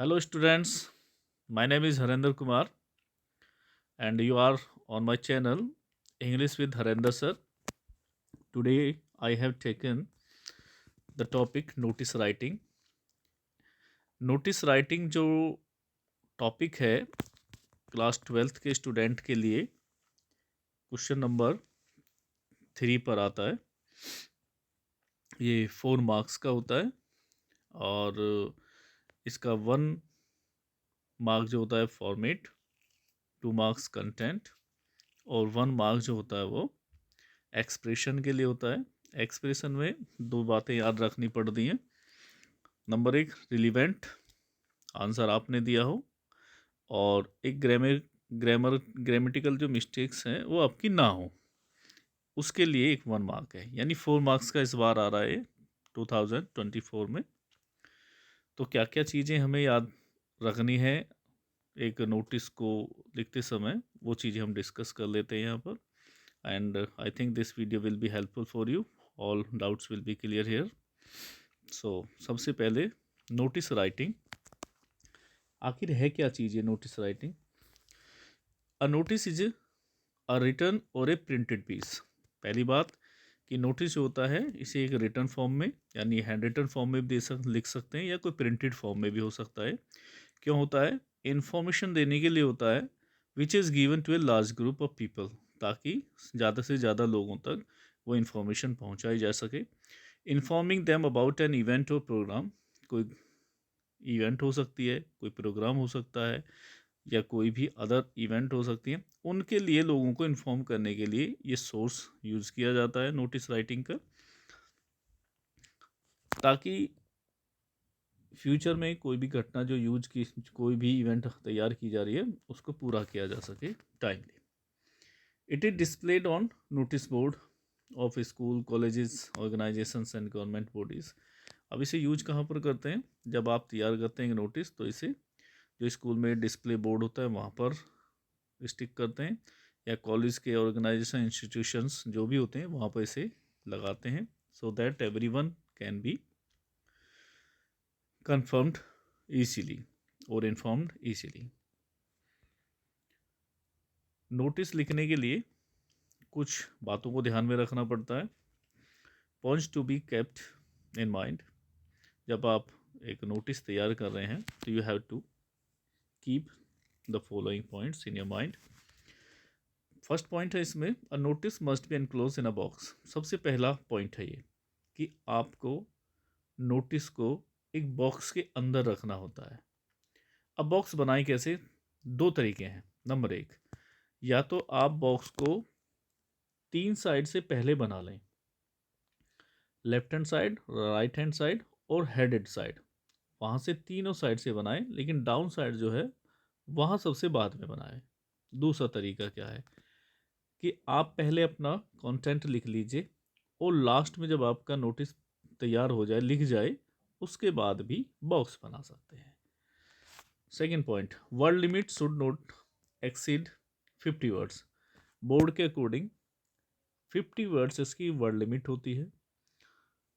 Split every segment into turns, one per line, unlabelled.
Hello, students. My name is Harendra Kumar, and you are on my channel English with Harendra Sir. Today, I have taken the topic notice writing. Notice writing जो topic है class 12th के student के लिए question number 3 पर आता है। ये 4 marks का होता है और इसका 1 मार्क जो होता है फॉर्मेट, 2 मार्क्स कंटेंट और 1 मार्क जो होता है वो एक्सप्रेशन के लिए होता है। एक्सप्रेशन में 2 बातें याद रखनी पड़ती हैं। नंबर 1 रिलीवेंट आंसर आपने दिया हो और एक ग्रामेटिकल जो मिस्टेक्स हैं वो आपकी ना हो, उसके लिए एक 1 मार्क है, यानी 4 मार्क्स का इस बार आ रहा है 2024 में। तो क्या क्या चीज़ें हमें याद रखनी है एक नोटिस को लिखते समय, वो चीज़ें हम डिस्कस कर लेते हैं यहाँ पर। and I think this video will be helpful for you. All doubts will be clear here. So सबसे पहले नोटिस राइटिंग आखिर है क्या चीज़ है। Notice writing, a notice is a written और ए प्रिंटेड पीस। पहली बात कि नोटिस जो होता है इसे एक रिटन फॉर्म में यानी हैंड रिटन फॉर्म में भी लिख सकते हैं या कोई प्रिंटेड फॉर्म में भी हो सकता है। क्यों होता है? इन्फॉर्मेशन देने के लिए होता है, which is given to a large group of people, ताकि ज़्यादा से ज़्यादा लोगों तक वो इन्फॉर्मेशन पहुंचाई जा सके। Informing them about an event और प्रोग्राम, कोई इवेंट हो सकती है, कोई प्रोग्राम हो सकता है या कोई भी अदर इवेंट हो सकती है, उनके लिए लोगों को इन्फॉर्म करने के लिए ये सोर्स यूज़ किया जाता है नोटिस राइटिंग का, ताकि फ्यूचर में कोई भी घटना जो यूज की, कोई भी इवेंट तैयार की जा रही है उसको पूरा किया जा सके timely. It is displayed on notice board of school, colleges, organisations and government bodies. अब इसे यूज कहाँ पर करते हैं? जब आप तैयार करते हैं नोटिस तो इसे जो स्कूल में डिस्प्ले बोर्ड होता है वहाँ पर स्टिक करते हैं, या कॉलेज के ऑर्गेनाइजेशन इंस्टीट्यूशंस जो भी होते हैं वहाँ पर इसे लगाते हैं, so that everyone can be confirmed easily और informed easily। नोटिस लिखने के लिए कुछ बातों को ध्यान में रखना पड़ता है। Points to be kept in mind. जब आप एक नोटिस तैयार कर रहे हैं तो you have to keep the following points in your mind. First point है इसमें, a notice must be enclose in a box. सबसे पहला पॉइंट है ये कि आपको नोटिस को एक बॉक्स के अंदर रखना होता है। अब बॉक्स बनाए कैसे? 2 तरीके हैं। नंबर 1, या तो आप बॉक्स को 3 साइड से पहले बना लें, left hand side, right hand side और हेडेड साइड, वहाँ से तीनों साइड से बनाएं, लेकिन डाउन साइड जो है वहाँ सबसे बाद में बनाएं। दूसरा तरीका क्या है कि आप पहले अपना कंटेंट लिख लीजिए और लास्ट में जब आपका नोटिस तैयार हो जाए, लिख जाए, उसके बाद भी बॉक्स बना सकते हैं। Second point, word limit should not exceed 50 words. Board के अकॉर्डिंग 50 वर्ड्स इसकी वर्ड लिमिट होती है।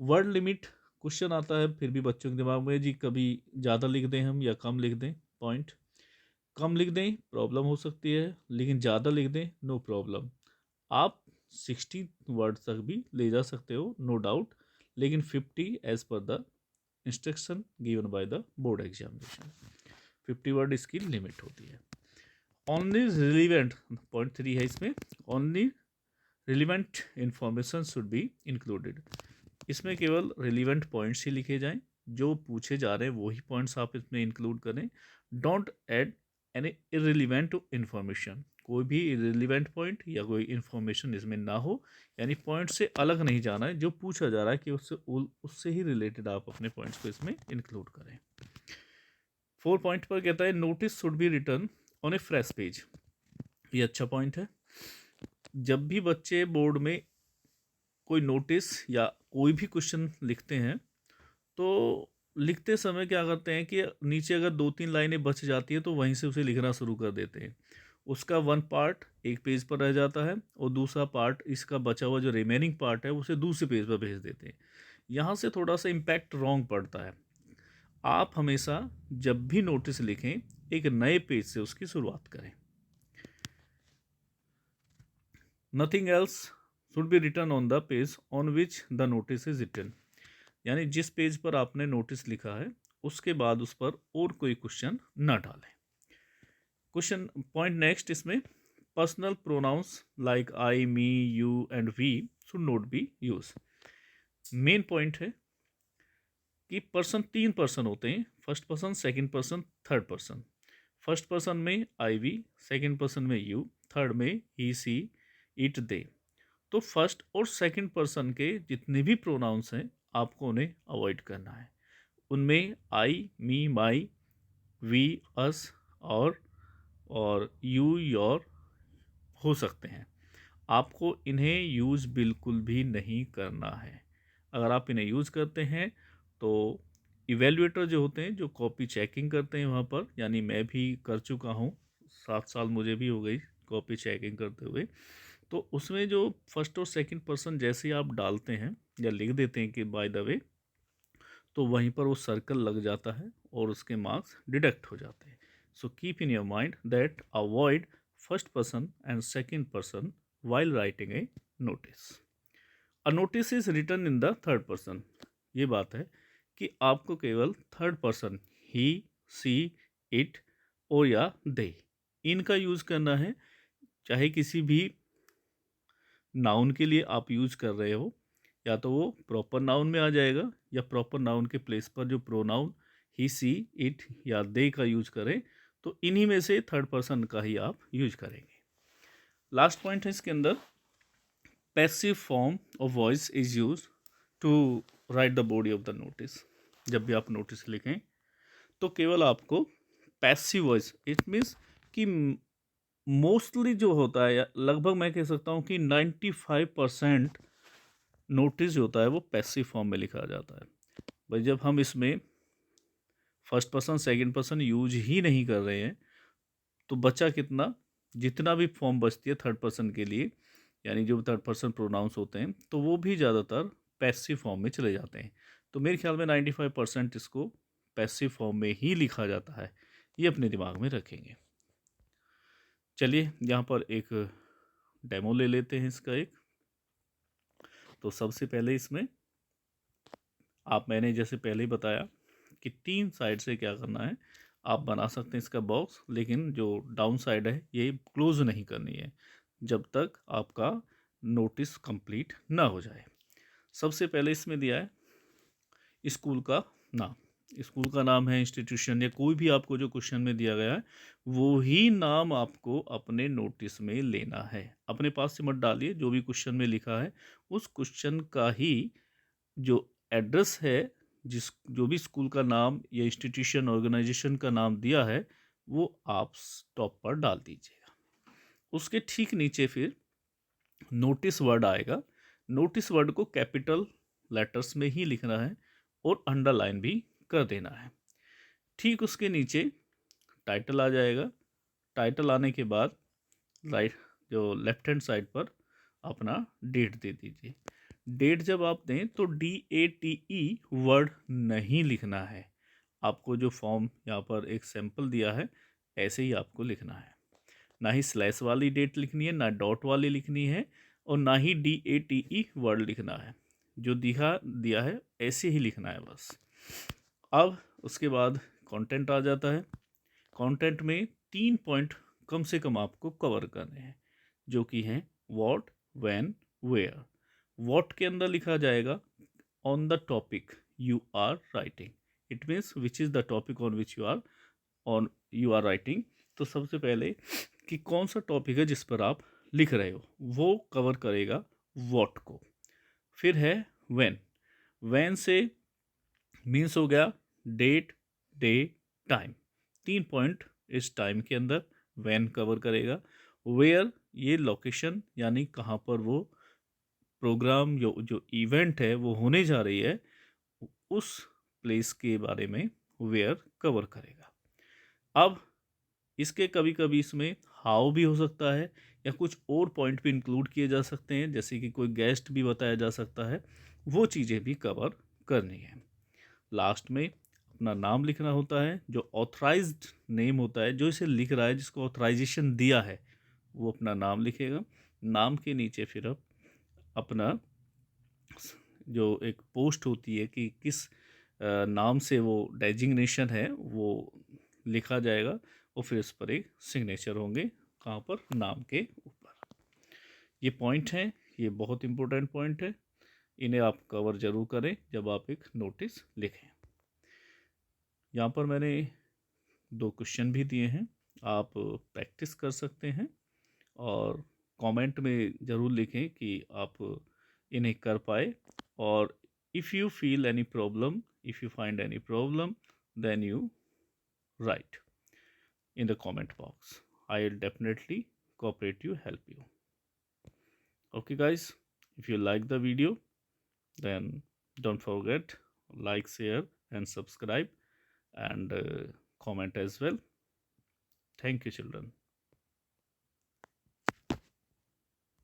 वर्ड लिमिट क्वेश्चन आता है फिर भी बच्चों के दिमाग में, जी कभी ज़्यादा लिख दें हम या कम लिख दें। पॉइंट, कम लिख दें प्रॉब्लम हो सकती है, लेकिन ज़्यादा लिख दें नो प्रॉब्लम। आप 60 वर्ड तक भी ले जा सकते हो, नो डाउट, लेकिन 50 एज पर the instruction given by the board examination, 50 word इसकी लिमिट होती है। ओनली रिलीवेंट, पॉइंट 3 है इसमें, only relevant information should be included. इसमें केवल रिलीवेंट पॉइंट्स ही लिखे जाएं, जो पूछे जा रहे हैं वही पॉइंट्स आप इसमें इंक्लूड करें। Don't add any irrelevant information, कोई भी इररिलेवेंट पॉइंट या कोई इन्फॉर्मेशन इसमें ना हो, यानी पॉइंट से अलग नहीं जाना है, जो पूछा जा रहा है कि उससे ही रिलेटेड आप अपने पॉइंट्स को इसमें इंक्लूड करें। 4 पॉइंट पर कहता है notice should be return on A fresh page. ये अच्छा पॉइंट है। जब भी बच्चे बोर्ड में कोई नोटिस या कोई भी क्वेश्चन लिखते हैं तो लिखते समय क्या करते हैं कि नीचे अगर 2-3 लाइनें बच जाती है तो वहीं से उसे लिखना शुरू कर देते हैं। उसका 1 पार्ट एक पेज पर रह जाता है और दूसरा पार्ट, इसका बचा हुआ जो रिमेनिंग पार्ट है, उसे दूसरे पेज पर भेज देते हैं। यहाँ से थोड़ा सा इम्पैक्ट रॉन्ग पड़ता है। आप हमेशा जब भी नोटिस लिखें एक नए पेज से उसकी शुरुआत करें। Nothing else should be written on the page on which the notice is written, यानी जिस पेज पर आपने नोटिस लिखा है उसके बाद उस पर और कोई क्वेश्चन न डालें। क्वेश्चन पॉइंट नेक्स्ट, इसमें personal pronouns like I, me, you and we should not be use. Main point है कि तीन पर्सन होते हैं, first person, second person, third person. First person में आई वी, सेकंड पर्सन में यू, थर्ड में he, she, it, दे। तो first और सेकंड पर्सन के जितने भी प्रोनाउंस हैं आपको उन्हें अवॉइड करना है। उनमें आई, मी, माई, वी, अस और यू, योर हो सकते हैं। आपको इन्हें यूज़ बिल्कुल भी नहीं करना है। अगर आप इन्हें यूज़ करते हैं तो इवेल्युएटर जो होते हैं, जो कॉपी चेकिंग करते हैं वहाँ पर, यानी मैं भी कर चुका हूँ, 7 साल मुझे भी हो गई कॉपी चेकिंग करते हुए, तो उसमें जो फर्स्ट और सेकंड पर्सन जैसे ही आप डालते हैं या लिख देते हैं कि बाय द वे, तो वहीं पर वो सर्कल लग जाता है और उसके मार्क्स डिडक्ट हो जाते हैं। So keep in your mind that avoid first person and second person while writing a notice. A notice is written in the third person. ये बात है कि आपको केवल third person he, she, it और या दे इनका यूज़ करना है। चाहे किसी भी नाउन के लिए आप यूज़ कर रहे हो, या तो वो प्रॉपर नाउन में आ जाएगा या प्रॉपर नाउन के प्लेस पर जो प्रोनाउन ही, सी, इट या दे का यूज़ करें, तो इन्हीं में से थर्ड पर्सन का ही आप यूज करेंगे। लास्ट पॉइंट है इसके अंदर, passive form of voice is use to write the body of the notice. जब भी आप नोटिस लिखें तो केवल आपको पैसिव वॉइस, इट मीन्स कि मोस्टली जो होता है, लगभग मैं कह सकता हूँ कि 95% नोटिस जो होता है वो पैसिव फॉर्म में लिखा जाता है। भाई जब हम इसमें first person second person use ही नहीं कर रहे हैं तो बचा कितना, जितना भी फॉर्म बचती है थर्ड पर्सन के लिए, यानी जो थर्ड पर्सन प्रोनाउंस होते हैं, तो वो भी ज़्यादातर पैसिव फॉर्म में चले जाते हैं। तो मेरे ख्याल में 95% इसको पैसिव फॉर्म में ही लिखा जाता है, ये अपने दिमाग में रखेंगे। चलिए यहाँ पर एक डेमो ले लेते हैं इसका एक। तो सबसे पहले इसमें मैंने जैसे पहले ही बताया कि 3 साइड से क्या करना है, आप बना सकते हैं इसका बॉक्स, लेकिन जो डाउन साइड है ये क्लोज नहीं करनी है जब तक आपका नोटिस कंप्लीट ना हो जाए। सबसे पहले इसमें दिया है स्कूल का नाम। स्कूल का नाम है, इंस्टीट्यूशन या कोई भी आपको जो क्वेश्चन में दिया गया है वो ही नाम आपको अपने नोटिस में लेना है। अपने पास से मत डालिए, जो भी क्वेश्चन में लिखा है उस क्वेश्चन का ही जो एड्रेस है, जो भी स्कूल का नाम या इंस्टीट्यूशन ऑर्गेनाइजेशन का नाम दिया है वो आप टॉप पर डाल दीजिएगा। उसके ठीक नीचे फिर नोटिस वर्ड आएगा। नोटिस वर्ड को कैपिटल लेटर्स में ही लिखना है और अंडरलाइन भी कर देना है। ठीक उसके नीचे टाइटल आ जाएगा। टाइटल आने के बाद जो लेफ्ट हैंड साइड पर अपना डेट दे दीजिए। डेट जब आप दें तो DATE वर्ड नहीं लिखना है। आपको जो फॉर्म यहाँ पर एक सैंपल दिया है ऐसे ही आपको लिखना है। ना ही स्लैश वाली डेट लिखनी है, ना डॉट वाली लिखनी है, और ना ही DATE वर्ड लिखना है। जो दिया है ऐसे ही लिखना है बस। अब उसके बाद कंटेंट आ जाता है। कंटेंट में 3 पॉइंट कम से कम आपको कवर करने हैं, जो कि हैं व्हाट, व्हेन, वेयर। व्हाट के अंदर लिखा जाएगा on the topic you are writing, it means which is the topic on which you are writing. तो सबसे पहले कि कौन सा टॉपिक है जिस पर आप लिख रहे हो वो कवर करेगा व्हाट को। फिर है व्हेन। व्हेन से मीन्स हो गया डेट, डे, टाइम। 3 पॉइंट इस टाइम के अंदर व्हेन कवर करेगा। वेयर, ये लोकेशन यानी कहाँ पर वो प्रोग्राम जो इवेंट है वो होने जा रही है, उस प्लेस के बारे में वेयर कवर करेगा। अब इसके कभी कभी इसमें हाउ भी हो सकता है या कुछ और पॉइंट भी इंक्लूड किए जा सकते हैं, जैसे कि कोई गेस्ट भी बताया जा सकता है, वो चीज़ें भी कवर करनी है। लास्ट में अपना नाम लिखना होता है, जो ऑथराइज्ड नेम होता है, जो इसे लिख रहा है, जिसको ऑथराइजेशन दिया है, वो अपना नाम लिखेगा। नाम के नीचे फिर आप अपना जो एक पोस्ट होती है कि किस नाम से वो डेजिग्नेशन है वो लिखा जाएगा, और फिर इस पर एक सिग्नेचर होंगे, कहाँ पर, नाम के ऊपर। ये पॉइंट है, ये बहुत इंपॉर्टेंट पॉइंट है, इन्हें आप कवर जरूर करें जब आप एक नोटिस लिखें। यहाँ पर मैंने 2 क्वेश्चन भी दिए हैं, आप प्रैक्टिस कर सकते हैं और कमेंट में ज़रूर लिखें कि आप इन्हें कर पाए। और if you feel any problem, if you find any problem, then you write in the comment box. I'll definitely cooperate you, help you. Okay guys, if you like the video, then don't forget like, share and subscribe, and comment as well. Thank you children.